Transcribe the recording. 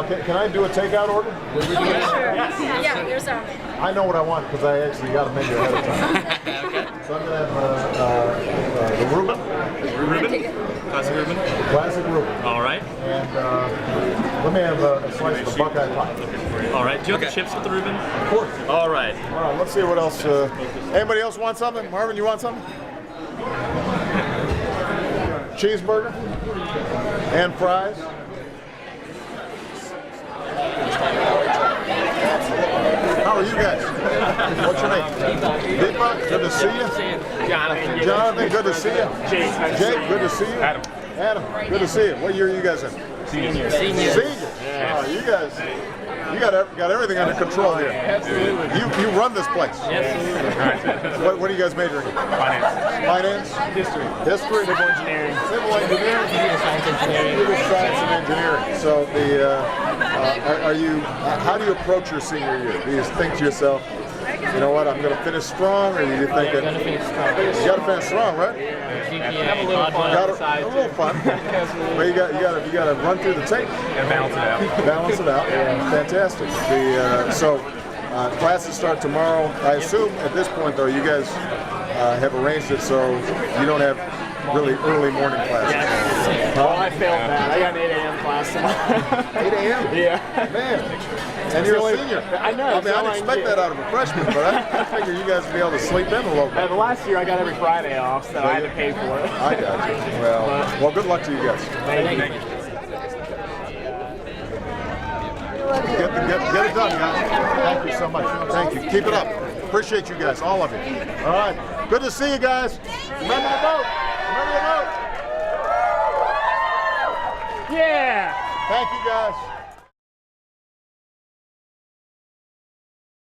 Can I do a takeout order? Sure. Yeah, there's a. I know what I want because I actually got a menu ahead of time. Okay. So I'm going to have the Reuben. Reuben? Classic Reuben? Classic Reuben. All right. And let me have a slice of the Buckeye pie. All right. Do you have the chips with the Reuben? Of course. All right. All right, let's see what else. Anybody else want something? Marvin, you want something? Cheeseburger? And fries? How are you guys? What's your name? Deepak, good to see you. Jonathan. Jonathan, good to see you. Jake. Jake, good to see you. Adam. Adam, good to see you. What year are you guys in? Senior. Senior. Oh, you guys, you got everything under control here. Absolutely. You run this place. Absolutely. What are you guys majoring in? Finance. Finance? History. History? Civil engineering. Civil engineering? Computer science engineering. Computer science and engineering. So how do you approach your senior year? Do you think to yourself, you know what, I'm going to finish strong, or are you thinking? Gonna finish strong. You got to finish strong, right? Have a little fun on the side. A little fun. But you got to run through the tape. And balance it out. Balance it out. Yeah, fantastic. Classes start tomorrow. I assume at this point, though, you guys have arranged it so you don't have really early morning classes. Oh, I failed that. I got an 8 a.m. class tomorrow. 8 a.m.? Yeah. Man. And you're a senior. I know. I mean, I didn't expect that out of a freshman, but I figure you guys would be able to sleep in a little bit. The last year I got every Friday off, so I had to pay for it. I got you. Well, good luck to you guys. Thank you. Get it done, guys. Thank you so much. Thank you. Keep it up. Appreciate you guys, all of you. All right. Good to see you guys. Remember the vote. Remember the vote. Yeah. Thank you, guys.